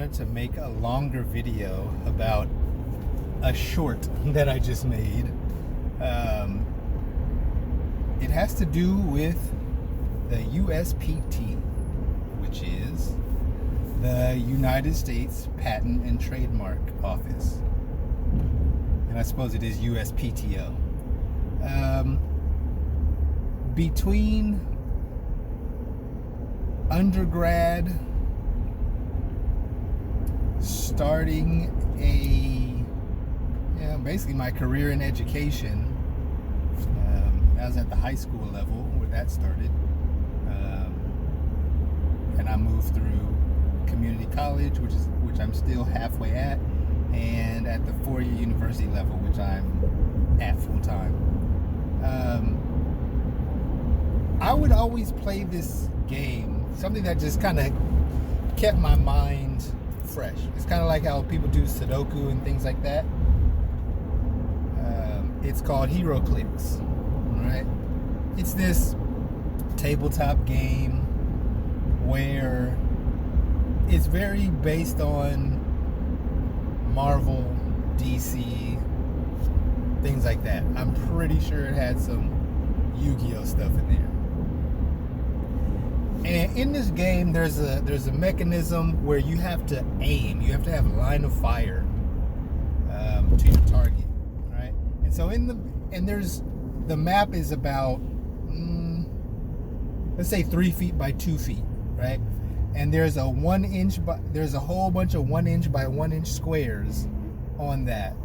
wanted to make a longer video about a short that I just made. It has to do with the USPT, which is the United States Patent and Trademark Office. And I suppose it is USPTO. Between undergrad, starting basically my career in education, I was at the high school level where that started, and I moved through community college, which I'm still halfway at, and at the four-year university level, which I'm at full time. I would always play this game, something that just kind of kept my mind fresh. It's kind of like how people do Sudoku and things like that. It's called Hero Clicks, right? It's this tabletop game where it's very based on Marvel, DC, things like that. I'm pretty sure it had some Yu-Gi-Oh stuff in there. And in this game, there's a mechanism where you have to aim. You have to have a line of fire to your target, right? And so the map is about let's say 3 feet by 2 feet, right? And there's a whole bunch of 1 inch by 1 inch squares on that.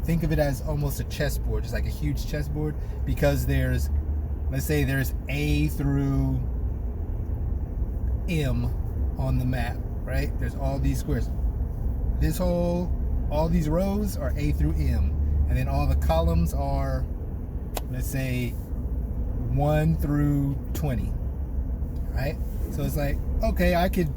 Think of it as almost a chessboard, just like a huge chessboard, because let's say there's A through M on the map, right? There's all these squares. All these rows are A through M, and then all the columns are, let's say, 1 through 20, right? So it's like, okay, I could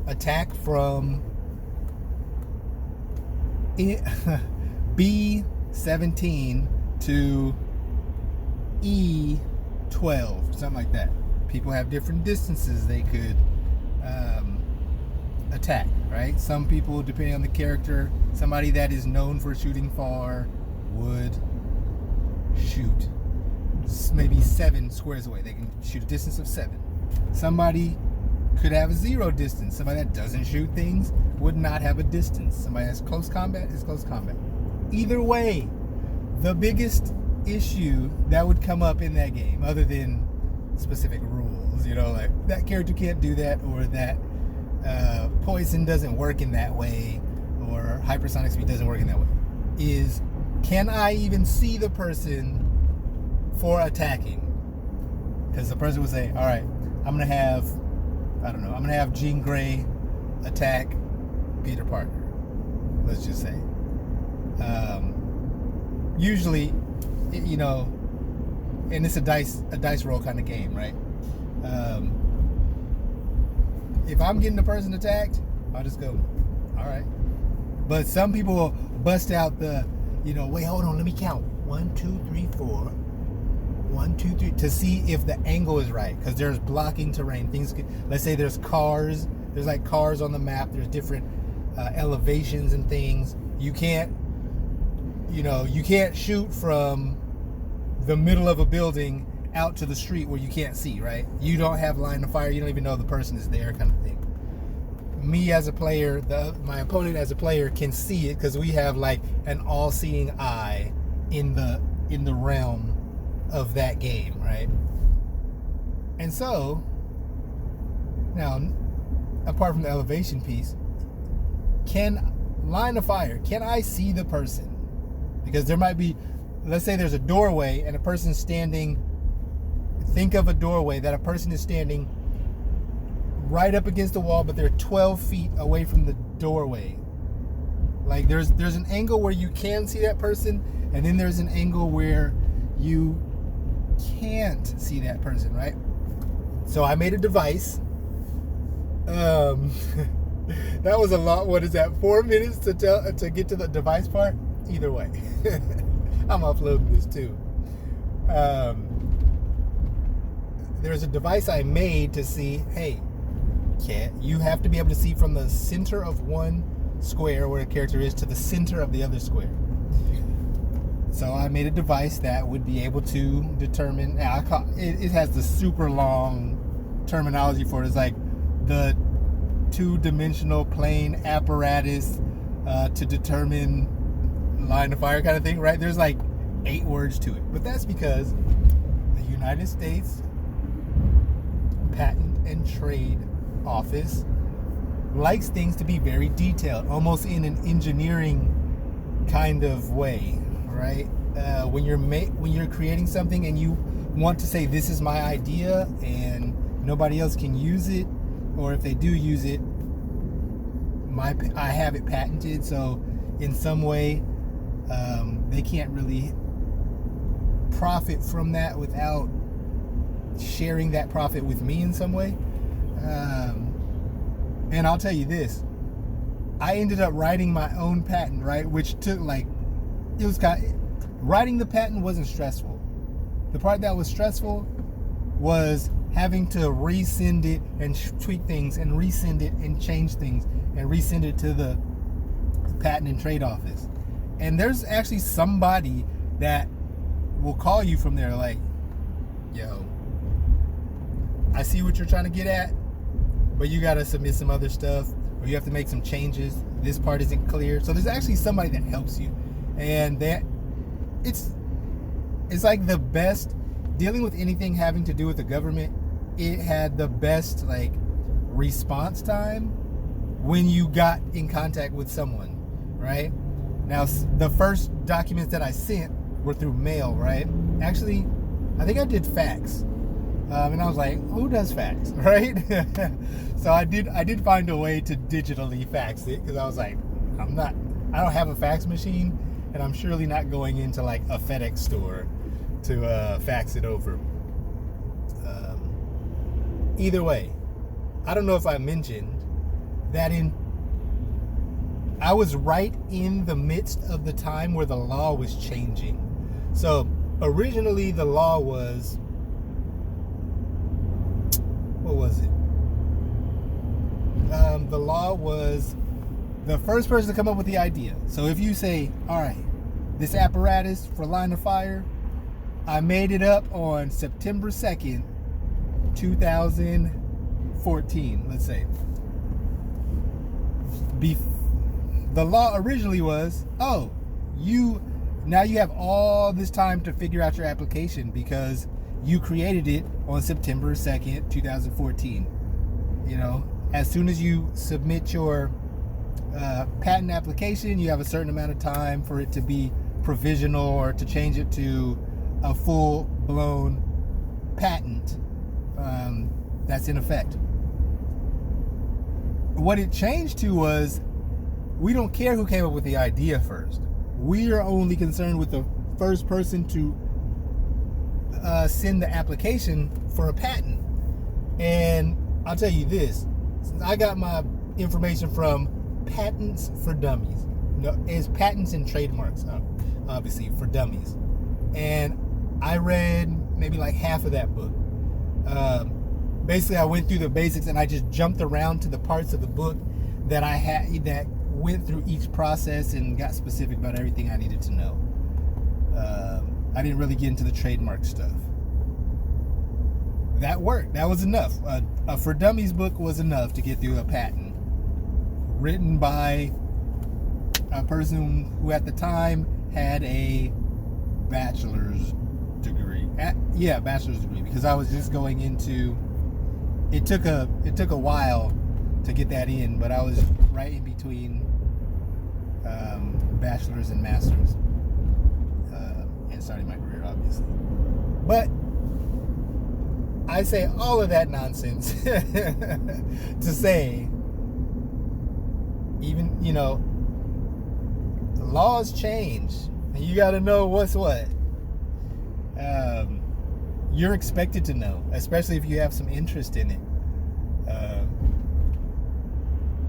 attack from B17 to E12, something like that. People have different distances they could attack, right? Some people, depending on the character, somebody that is known for shooting far would shoot maybe 7 squares away. They can shoot a distance of 7. Somebody could have a 0 distance. Somebody that doesn't shoot things would not have a distance. Somebody that's close combat is close combat. Either way, the biggest issue that would come up in that game, other than specific rules, like that character can't do that, or that poison doesn't work in that way, or hypersonic speed doesn't work in that way, is, can I even see the person for attacking? Because the person would say, all right, I'm gonna have Jean Grey attack Peter Parker, let's just say. Usually, and it's a dice roll kind of game, right? If I'm getting the person attacked, I'll just go, all right. But some people will bust out the, wait, hold on, let me count. 1, 2, 3, 4. 1, 2, 3, to see if the angle is right, because there's blocking terrain. Let's say there's cars. There's like cars on the map. There's different elevations and things. You can't shoot from the middle of a building out to the street where you can't see, right? You don't have line of fire. You don't even know the person is there, kind of thing. Me as a player, my opponent as a player can see it, because we have like an all-seeing eye in the realm of that game, right? And so now, apart from the elevation piece, line of fire, can I see the person? Because there might be, let's say there's a doorway and a person's standing. Think of a doorway that a person is standing right up against the wall, but they're 12 feet away from the doorway. Like there's an angle where you can see that person, and then there's an angle where you can't see that person, right? So I made a device. That was a lot. What is that? 4 minutes to get to the device part? Either way, I'm uploading this too. There's a device I made to see, hey, can't. You have to be able to see from the center of one square where a character is to the center of the other square. So I made a device that would be able to determine. It has the super long terminology for it. It's like the two-dimensional plane apparatus to determine line of fire kind of thing, right? There's like 8 words to it, but that's because the United States Patent and Trade Office likes things to be very detailed, almost in an engineering kind of way, right? When you're creating something and you want to say this is my idea and nobody else can use it, or if they do use it, I have it patented, so in some way they can't really profit from that without sharing that profit with me in some way. And I'll tell you this, I ended up writing my own patent, right? Which took writing the patent wasn't stressful. The part that was stressful was having to resend it and tweak things and resend it and change things and resend it to the Patent and Trade Office. And there's actually somebody that will call you from there like, yo, I see what you're trying to get at, but you got to submit some other stuff, or you have to make some changes. This part isn't clear. So there's actually somebody that helps you. And that it's like the best, dealing with anything having to do with the government, it had the best like response time when you got in contact with someone, right? Now, the first documents that I sent were through mail, right? Actually, I think I did fax. And I was like, who does fax, right? So I did find a way to digitally fax it, because I was like, I don't have a fax machine, and I'm surely not going into like a FedEx store to fax it over. Either way, I don't know if I mentioned that I was right in the midst of the time where the law was changing. So originally the law was, what was it? The law was the first person to come up with the idea. So if you say, all right, this apparatus for line of fire, I made it up on September 2nd, 2014, let's say. The law originally was, now you have all this time to figure out your application because you created it on September 2nd, 2014. You know, as soon as you submit your patent application, you have a certain amount of time for it to be provisional or to change it to a full-blown patent that's in effect. What it changed to was, we don't care who came up with the idea first. We are only concerned with the first person to send the application for a patent. And I'll tell you this, I got my information from Patents for Dummies. It's Patents and Trademarks, obviously, for Dummies. And I read maybe like half of that book. Basically, I went through the basics and I just jumped around to the parts of the book that I had that went through each process and got specific about everything I needed to know. I didn't really get into the trademark stuff. That worked. That was enough. A For Dummies book was enough to get through a patent written by a person who at the time had a bachelor's degree. Bachelor's degree, because I was just going into. It took a while to get that in, but I was right in between bachelor's and master's, and starting my career, obviously. But I say all of that nonsense to say, even, the laws change, and you got to know what's what. You're expected to know, especially if you have some interest in it.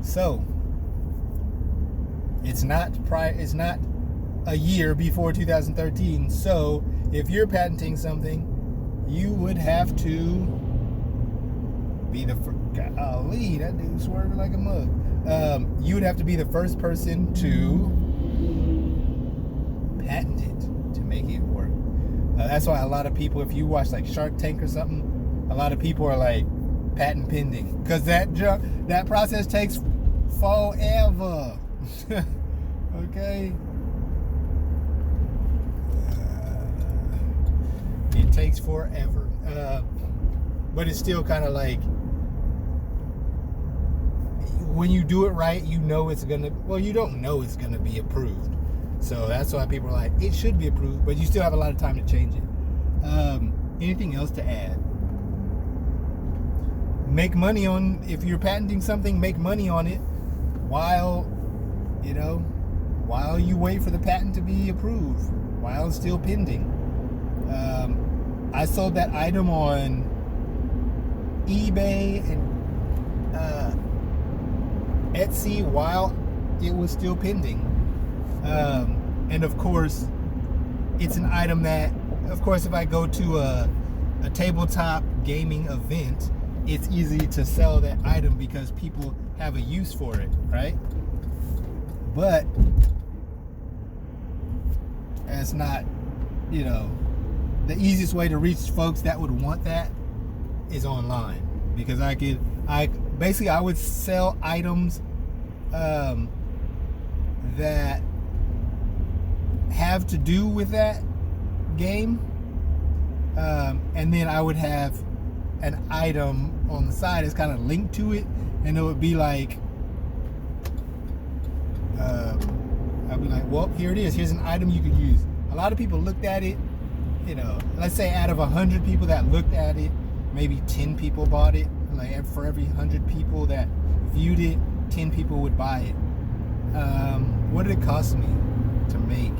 So it's not a year before 2013. So if you're patenting something, you would have to be Golly, that dude swerving like a mug. You would have to be the first person to patent it to make it work. That's why a lot of people, if you watch like Shark Tank or something, a lot of people are like patent pending, because that process takes forever. Okay. It takes forever. But it's still kind of like, when you do it right, you know it's gonna, well, you don't know it's gonna be approved. So that's why people are like, it should be approved, but you still have a lot of time to change it. Anything else to add? Make money on, if you're patenting something, make money on it while you wait for the patent to be approved, while it's still pending. I sold that item on eBay and Etsy while it was still pending. And of course, it's an item that, of course, if I go to a tabletop gaming event, it's easy to sell that item because people have a use for it, right? But that's not, the easiest way to reach folks that would want that is online, because I would sell items that have to do with that game, and then I would have an item on the side that's kind of linked to it, and it would be like, I'd be like, well, here it is, here's an item you could use. A lot of people looked at it, let's say out of 100 people that looked at it, maybe 10 people bought it. Like, for every 100 people that viewed it, 10 people would buy it. What did it cost me to make?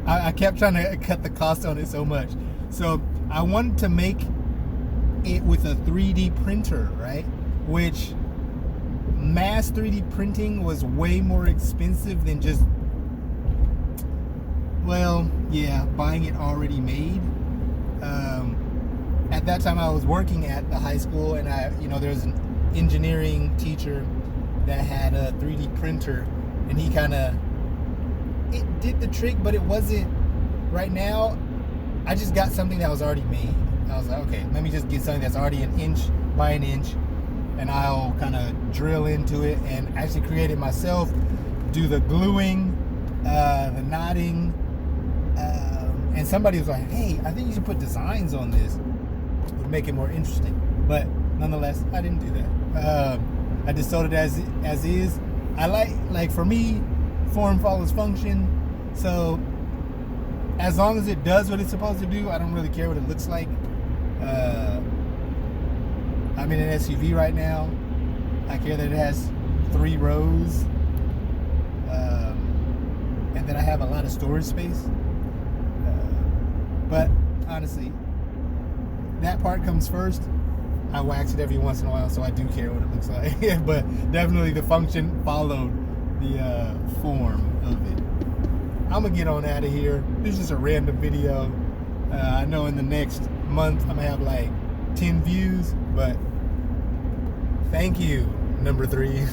I kept trying to cut the cost on it so much. So I wanted to make it with a 3D printer, right? Which mass 3D printing was way more expensive than just, buying it already made. At that time, I was working at the high school, and there was an engineering teacher that had a 3D printer, and he it did the trick, but it wasn't. Right now, I just got something that was already made. I was like, okay, let me just get something that's already an inch by an inch, and I'll kind of drill into it and actually create it myself, do the gluing, the knotting, and somebody was like, hey, I think you should put designs on this. It would make it more interesting. But nonetheless, I didn't do that. I just sold it as is. I like for me, form follows function. So as long as it does what it's supposed to do, I don't really care what it looks like. I'm in an SUV right now. I care that it has 3 rows, and that I have a lot of storage space. But honestly, that part comes first. I wax it every once in a while, so I do care what it looks like. But definitely the function followed the form of it. I'm gonna get on out of here. This is just a random video. I know in the next month I'm gonna have like 10 views, but thank you, number 3.